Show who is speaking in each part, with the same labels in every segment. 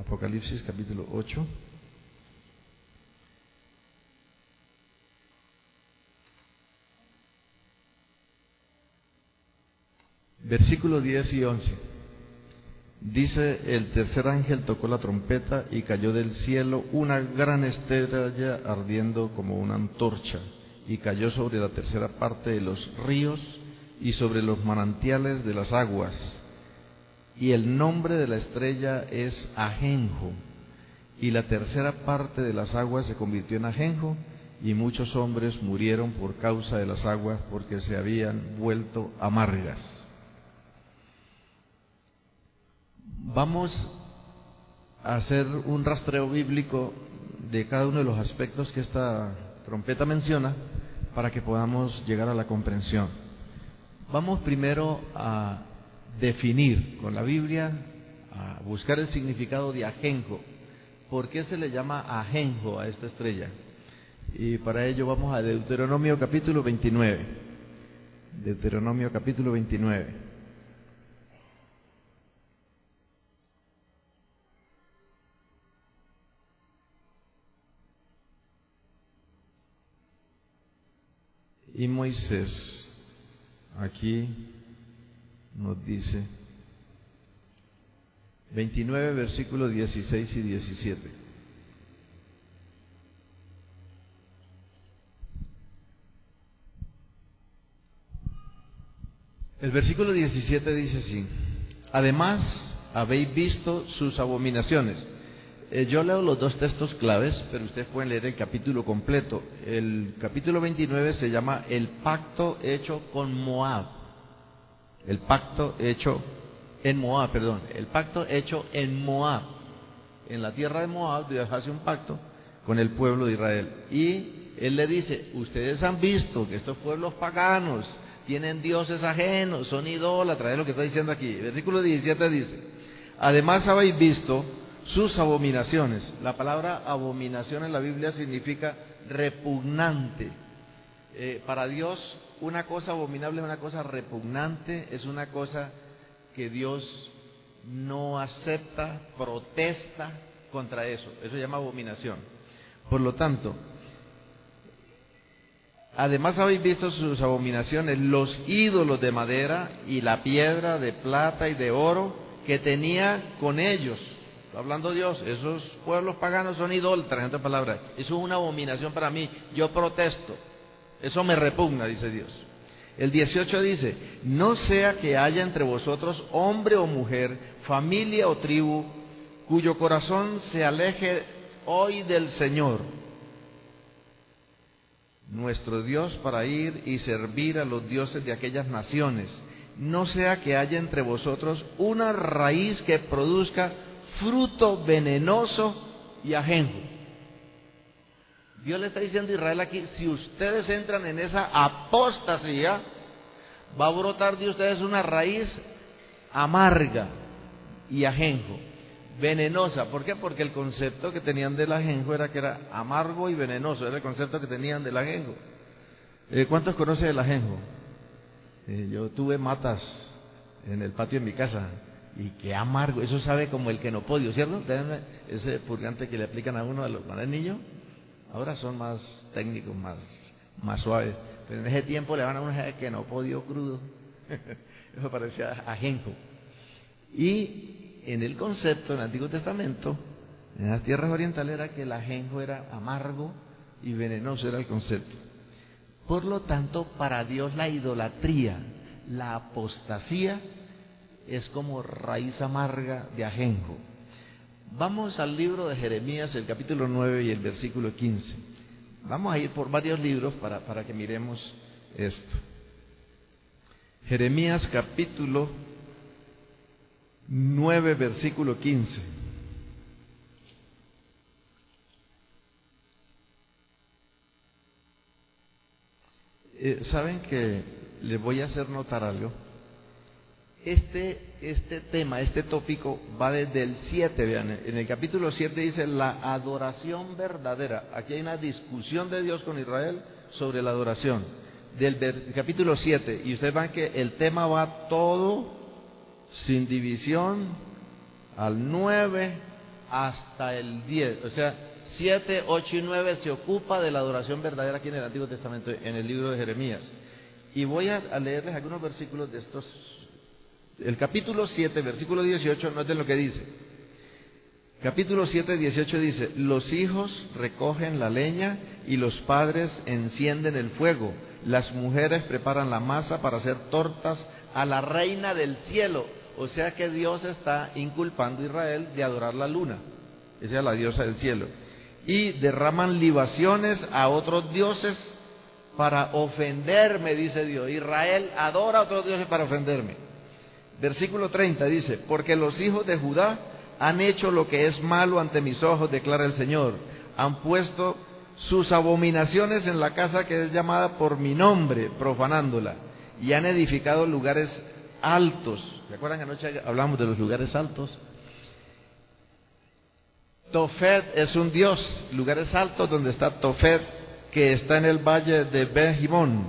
Speaker 1: Apocalipsis capítulo 8. Versículos 10 y 11. Dice: el tercer ángel tocó la trompeta y cayó del cielo una gran estrella ardiendo como una antorcha, y cayó sobre la tercera parte de los ríos y sobre los manantiales de las aguas. Y el nombre de la estrella es Ajenjo, y la tercera parte de las aguas se convirtió en ajenjo, y muchos hombres murieron por causa de las aguas, porque se habían vuelto amargas. Vamos a hacer un rastreo bíblico de cada uno de los aspectos que esta trompeta menciona para que podamos llegar a la comprensión. Vamos primero a definir con la Biblia, a buscar el significado de ajenjo. ¿Por qué se le llama ajenjo a esta estrella? Y para ello vamos a Deuteronomio capítulo 29. Deuteronomio capítulo 29. Y Moisés aquí nos dice, 29 versículos 16 y 17. El versículo 17 dice así: además habéis visto sus abominaciones. Yo leo los dos textos claves, pero ustedes pueden leer el capítulo completo. El capítulo 29 se llama el pacto hecho con Moab. El pacto hecho en Moab, perdón. El pacto hecho en Moab. En la tierra de Moab Dios hace un pacto con el pueblo de Israel. Y Él le dice: ustedes han visto que estos pueblos paganos tienen dioses ajenos, son idólatras. Es lo que está diciendo aquí. El versículo 17 dice: además habéis visto sus abominaciones. La palabra abominación en la Biblia significa repugnante. Para Dios, una cosa abominable es una cosa repugnante, es una cosa que Dios no acepta, protesta contra eso. Eso se llama abominación. Por lo tanto, además habéis visto sus abominaciones, los ídolos de madera y la piedra de plata y de oro que tenía con ellos. Hablando Dios, esos pueblos paganos son idólatras, en otras palabras. Eso es una abominación para mí, yo protesto. Eso me repugna, dice Dios. El 18 dice: no sea que haya entre vosotros hombre o mujer, familia o tribu, cuyo corazón se aleje hoy del Señor nuestro Dios, para ir y servir a los dioses de aquellas naciones. No sea que haya entre vosotros una raíz que produzca fruto venenoso y ajenjo. Dios le está diciendo a Israel aquí: si ustedes entran en esa apostasía, va a brotar de ustedes una raíz amarga y ajenjo, venenosa. ¿Por qué? Porque el concepto que tenían del ajenjo era que era amargo y venenoso, era el concepto que tenían del ajenjo. ¿Cuántos conocen el ajenjo? Yo tuve matas en el patio de mi casa. Y qué amargo, eso sabe como el quenopodio, ¿cierto? Ese purgante que le aplican a uno cuando es niño. Ahora son más técnicos, más suaves. Pero en ese tiempo le van a uno ese quenopodio crudo. Eso parecía ajenjo. Y en el concepto, en el Antiguo Testamento, en las tierras orientales, era que el ajenjo era amargo y venenoso, era el concepto. Por lo tanto, para Dios la idolatría, la apostasía, es como raíz amarga de ajenjo. Vamos al libro de Jeremías, el capítulo 9 y el versículo 15. Vamos a ir por varios libros para que miremos esto. Jeremías capítulo 9, versículo 15. ¿Saben que les voy a hacer notar algo? Este tema, este tópico va desde el 7, vean, en el capítulo 7 dice la adoración verdadera. Aquí hay una discusión de Dios con Israel sobre la adoración. Del capítulo 7, y ustedes van que el tema va todo sin división al 9 hasta el 10. O sea, 7, 8 y 9 se ocupa de la adoración verdadera aquí en el Antiguo Testamento, en el libro de Jeremías. Y voy a leerles algunos versículos de estos. El capítulo 7, versículo 18, noten lo que dice. Capítulo 7, 18 dice: los hijos recogen la leña y los padres encienden el fuego. Las mujeres preparan la masa para hacer tortas a la reina del cielo. O sea que Dios está inculpando a Israel de adorar la luna. Esa es la diosa del cielo. Y derraman libaciones a otros dioses para ofenderme, dice Dios. Israel adora a otros dioses para ofenderme. Versículo 30 dice: porque los hijos de Judá han hecho lo que es malo ante mis ojos, declara el Señor. Han puesto sus abominaciones en la casa que es llamada por mi nombre, profanándola. Y han edificado lugares altos. ¿Se acuerdan que anoche hablamos de los lugares altos? Tofet es un dios, lugares altos donde está Tofet, que está en el valle de Ben-Himón,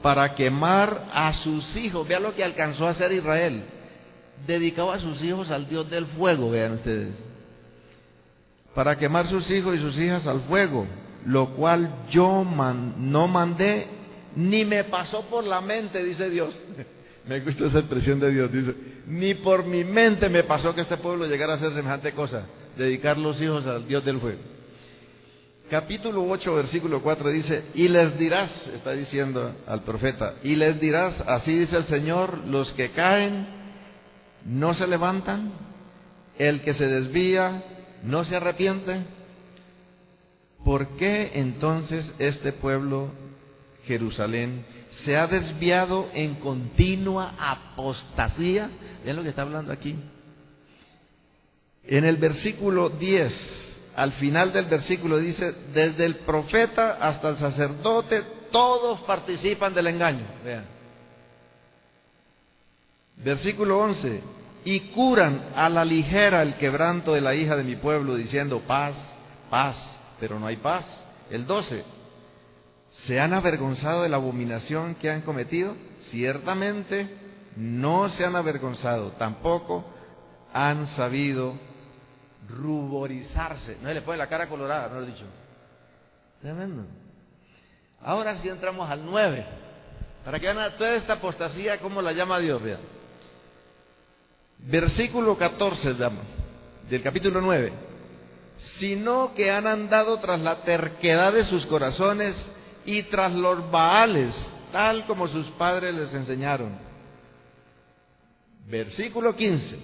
Speaker 1: para quemar a sus hijos. Vean lo que alcanzó a hacer Israel. Dedicaba a sus hijos al Dios del fuego, vean ustedes. Para quemar sus hijos y sus hijas al fuego, lo cual yo no mandé, ni me pasó por la mente, dice Dios. Me gusta esa expresión de Dios, dice: ni por mi mente me pasó que este pueblo llegara a hacer semejante cosa, dedicar los hijos al Dios del fuego. Capítulo 8, versículo 4 dice: y les dirás, está diciendo al profeta, y les dirás, así dice el Señor, los que caen no se levantan, el que se desvía no se arrepiente. ¿Por qué entonces este pueblo, Jerusalén, se ha desviado en continua apostasía? Vean lo que está hablando aquí. En el versículo 10, al final del versículo dice: desde el profeta hasta el sacerdote, todos participan del engaño. Vean. Versículo 11: y curan a la ligera el quebranto de la hija de mi pueblo, diciendo: paz, paz, pero no hay paz. El 12: ¿se han avergonzado de la abominación que han cometido? Ciertamente no se han avergonzado, tampoco han sabido ruborizarse. No se le pone la cara colorada, no lo he dicho. Tremendo. Ahora sí entramos al 9, para que vean toda esta apostasía, cómo la llama Dios. Vean. Versículo 14 del capítulo 9: sino que han andado tras la terquedad de sus corazones y tras los Baales, tal como sus padres les enseñaron. Versículo 15: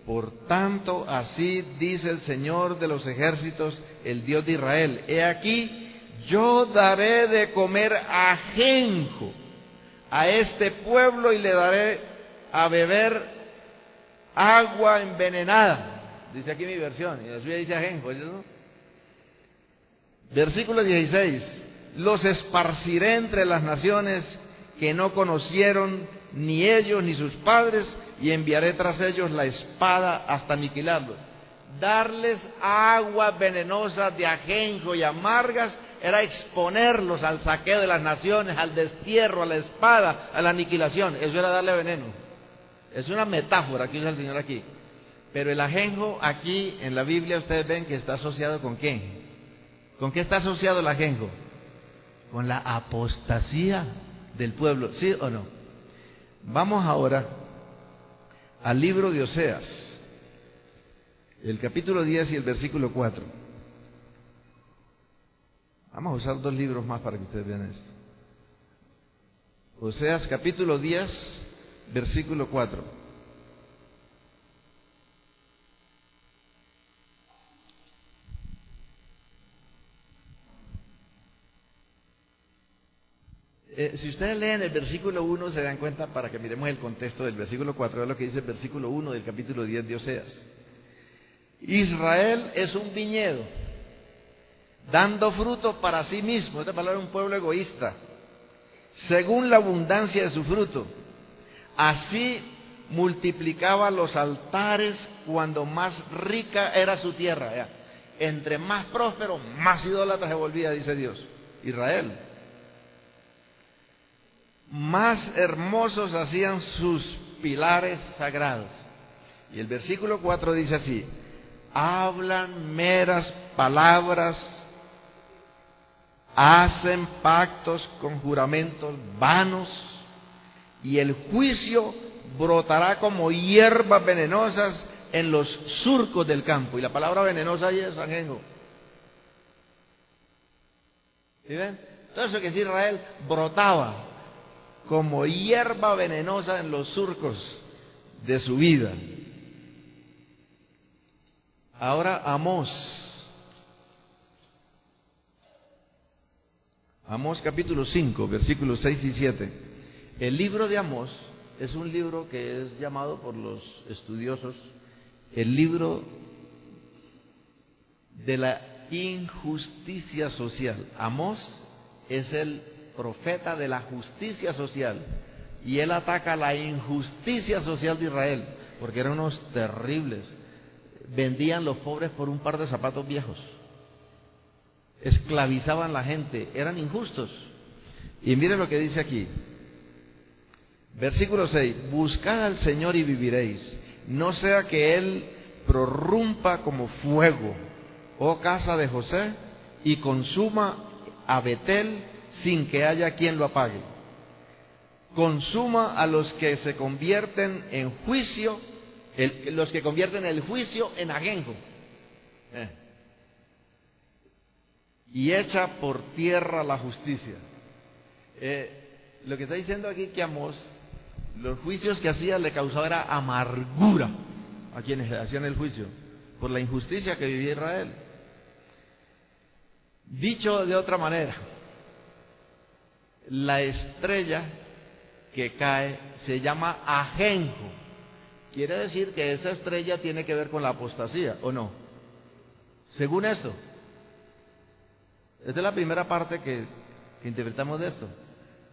Speaker 1: por tanto, así dice el Señor de los ejércitos, el Dios de Israel: he aquí, yo daré de comer ajenjo a este pueblo y le daré a beber agua envenenada. Dice aquí mi versión, y la suya dice ajenjo, ¿no? Versículo 16: los esparciré entre las naciones que no conocieron ni ellos ni sus padres, y enviaré tras ellos la espada hasta aniquilarlos. Darles aguas venenosas de ajenjo y amargas era exponerlos al saqueo de las naciones, al destierro, a la espada, a la aniquilación. Eso era darle veneno. Es una metáfora que usa el Señor aquí. Pero el ajenjo aquí en la Biblia ustedes ven que está asociado ¿con qué? ¿Con qué está asociado el ajenjo? Con la apostasía del pueblo, ¿sí o no? Vamos ahora al libro de Oseas, el capítulo 10 y el versículo 4. Vamos a usar 2 libros más para que ustedes vean esto. Oseas capítulo 10, versículo 4. Si ustedes leen el versículo 1 se dan cuenta, para que miremos el contexto del versículo 4, es lo que dice el versículo 1 del capítulo 10 de Oseas. Israel es un viñedo, dando fruto para sí mismo. Esta palabra es un pueblo egoísta, según la abundancia de su fruto. Así multiplicaba los altares cuando más rica era su tierra. Entre más próspero, más idólatra se volvía, dice Dios. Israel. Más hermosos hacían sus pilares sagrados. Y el versículo 4 dice así: hablan meras palabras, hacen pactos con juramentos vanos, y el juicio brotará como hierbas venenosas en los surcos del campo. Y la palabra venenosa ahí es ajenjo. ¿Sí ven? Todo eso que es Israel brotaba como hierba venenosa en los surcos de su vida. Ahora Amós capítulo 5, versículos 6 y 7. El libro de Amós es un libro que es llamado por los estudiosos el libro de la injusticia social. Amós es el profeta de la justicia social y él ataca la injusticia social de Israel, porque eran unos terribles. Vendían los pobres por un par de zapatos viejos, esclavizaban a la gente, eran injustos. Y miren lo que dice aquí, versículo 6: buscad al Señor y viviréis, no sea que Él prorrumpa como fuego, oh casa de José, y consuma a Betel sin que haya quien lo apague. Consuma a los que se convierten en juicio, los que convierten el juicio en ajenjo. Y echa por tierra la justicia. Lo que está diciendo aquí que Amós, los juicios que hacía le causaba era amargura a quienes hacían el juicio por la injusticia que vivía Israel. Dicho de otra manera, la estrella que cae se llama ajenjo. Quiere decir que esa estrella tiene que ver con la apostasía, ¿o no? Según esto. Esta es la primera parte que interpretamos de esto.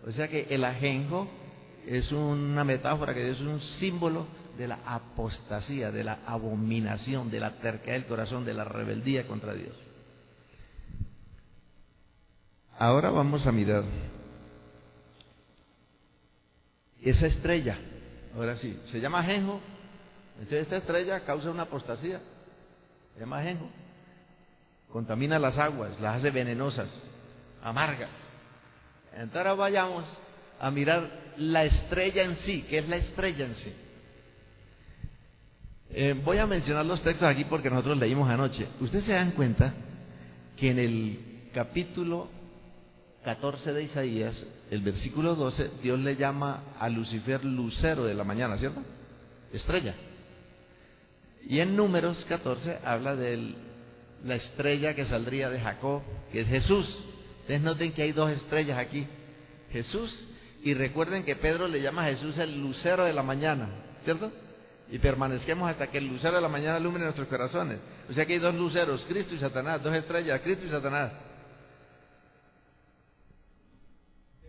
Speaker 1: O sea que el ajenjo es una metáfora, que es un símbolo de la apostasía, de la abominación, de la terquedad del corazón, de la rebeldía contra Dios. Ahora vamos a mirar esa estrella. Ahora sí, se llama ajenjo. Entonces esta estrella causa una apostasía, se llama ajenjo. Contamina las aguas, las hace venenosas, amargas. Entonces ahora vayamos a mirar la estrella en sí. ¿Qué es la estrella en sí? Voy a mencionar los textos aquí porque nosotros leímos anoche. Ustedes se dan cuenta que en el capítulo 14 de Isaías, el versículo 12, Dios le llama a Lucifer lucero de la mañana, ¿cierto? Estrella. Y en Números 14 habla de la estrella que saldría de Jacob, que es Jesús. Ustedes noten que hay dos estrellas aquí, Jesús, y recuerden que Pedro le llama a Jesús el lucero de la mañana, ¿cierto? Y permanezquemos hasta que el lucero de la mañana alumbre nuestros corazones. O sea que hay dos luceros, Cristo y Satanás, dos estrellas, Cristo y Satanás.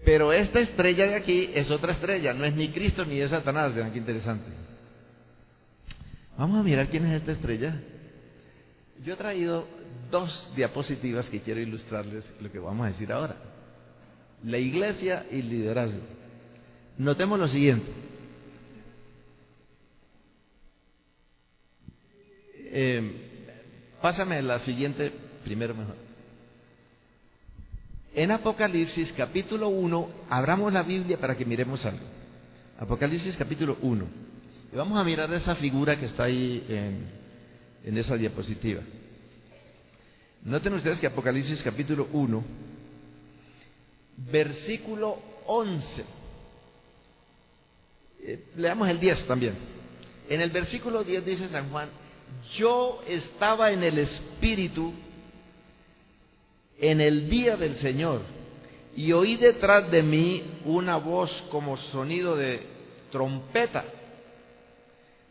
Speaker 1: Pero esta estrella de aquí es otra estrella, no es ni Cristo ni es Satanás. Vean qué interesante. Vamos a mirar quién es esta estrella. Yo he traído dos diapositivas que quiero ilustrarles lo que vamos a decir ahora. La iglesia y el liderazgo. Notemos lo siguiente. Pásame la siguiente primero mejor. En Apocalipsis capítulo 1, abramos la Biblia para que miremos algo. Apocalipsis capítulo 1. Y vamos a mirar esa figura que está ahí en esa diapositiva. Noten ustedes que Apocalipsis capítulo 1, versículo 11. Leamos el 10 también. En el versículo 10 dice San Juan: yo estaba en el Espíritu en el día del Señor, y oí detrás de mí una voz como sonido de trompeta.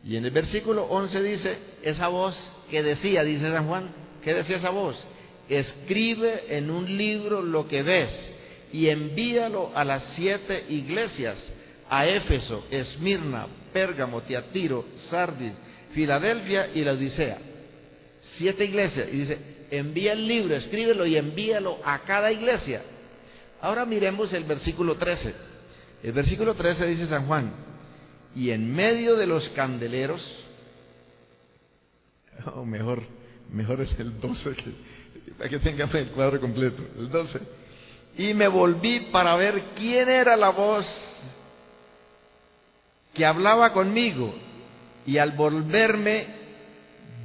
Speaker 1: Y en el versículo 11 dice, esa voz que decía, dice San Juan, ¿qué decía esa voz? Escribe en un libro lo que ves y envíalo a las 7 iglesias, a Éfeso, Esmirna, Pérgamo, Tiatiro, Sardis, Filadelfia y Laodicea. 7 iglesias. Y dice, envía el libro, escríbelo y envíalo a cada iglesia. Ahora miremos el versículo 13. El versículo 13 dice San Juan: y en medio de los candeleros, No, mejor es el 12, para que tengamos el cuadro completo. El 12. Y me volví para ver quién era la voz que hablaba conmigo. Y al volverme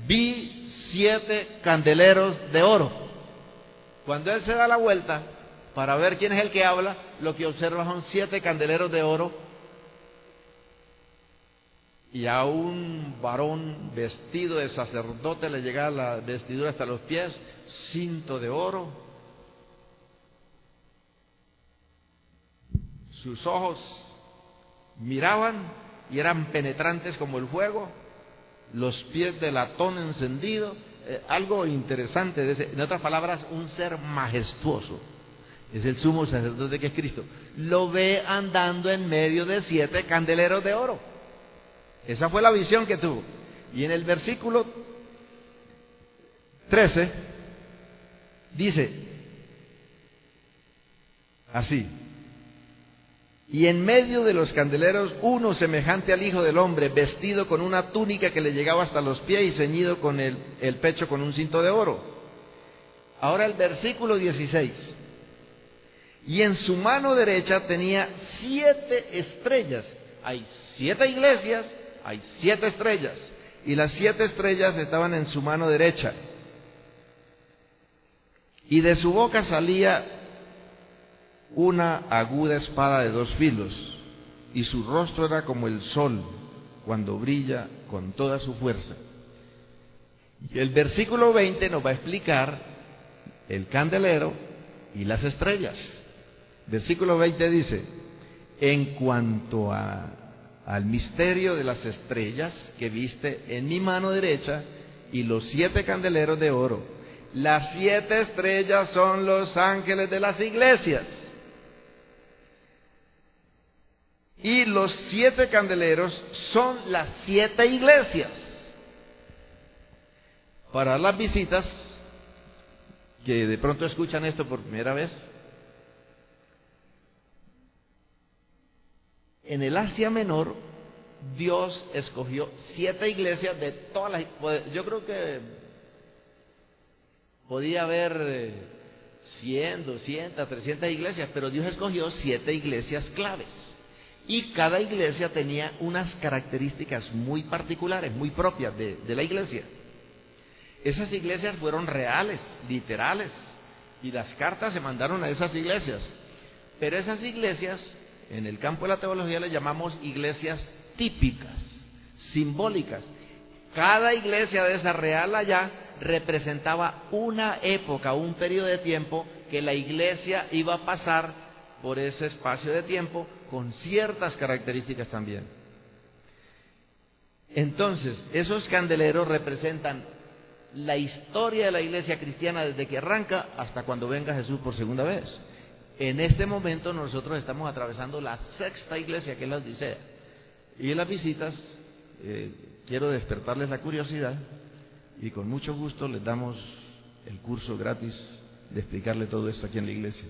Speaker 1: vi 7 candeleros de oro. Cuando él se da la vuelta para ver quién es el que habla, lo que observa son 7 candeleros de oro y a un varón vestido de sacerdote le llegaba la vestidura hasta los pies, cinto de oro. Sus ojos miraban y eran penetrantes como el fuego, los pies de latón encendido, algo interesante, en otras palabras, un ser majestuoso. Es el sumo sacerdote que es Cristo. Lo ve andando en medio de 7 candeleros de oro. Esa fue la visión que tuvo. Y en el versículo 13 dice así: y en medio de los candeleros uno semejante al Hijo del Hombre, vestido con una túnica que le llegaba hasta los pies y ceñido con el pecho con un cinto de oro. Ahora el versículo 16. Y en su mano derecha tenía 7 estrellas. Hay 7 iglesias, hay 7 estrellas. Y las 7 estrellas estaban en su mano derecha. Y de su boca salía una aguda espada de 2 filos. Y su rostro era como el sol cuando brilla con toda su fuerza. Y el versículo 20 nos va a explicar el candelero y las estrellas. Versículo 20 dice: en cuanto al misterio de las estrellas que viste en mi mano derecha y los 7 candeleros de oro, las 7 estrellas son los ángeles de las iglesias. Y los 7 candeleros son las 7 iglesias. Para las visitas que de pronto escuchan esto por primera vez, en el Asia Menor, Dios escogió 7 iglesias de todas las... Yo creo que podía haber 100, 200, 300 iglesias, pero Dios escogió 7 iglesias claves. Y cada iglesia tenía unas características muy particulares, muy propias de la iglesia. Esas iglesias fueron reales, literales, y las cartas se mandaron a esas iglesias. Pero esas iglesias, en el campo de la teología, les llamamos iglesias típicas, simbólicas. Cada iglesia de esa real allá representaba una época, un periodo de tiempo que la iglesia iba a pasar por ese espacio de tiempo con ciertas características también. Entonces, esos candeleros representan la historia de la iglesia cristiana desde que arranca hasta cuando venga Jesús por segunda vez. En este momento nosotros estamos atravesando la 6ª iglesia, que es la Odisea. Y en las visitas quiero despertarles la curiosidad y con mucho gusto les damos el curso gratis de explicarle todo esto aquí en la iglesia.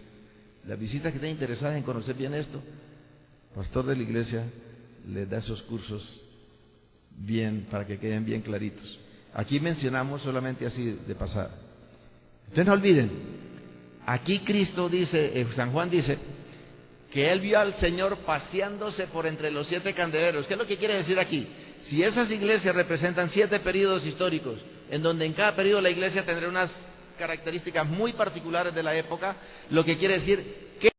Speaker 1: Las visitas que estén interesadas en conocer bien esto, pastor de la iglesia les da esos cursos bien, para que queden bien claritos. Aquí mencionamos solamente así de pasada. Ustedes no olviden, aquí Cristo dice, San Juan dice, que él vio al Señor paseándose por entre los 7 candeleros. ¿Qué es lo que quiere decir aquí? Si esas iglesias representan 7 periodos históricos, en donde en cada periodo la iglesia tendrá unas características muy particulares de la época, lo que quiere decir que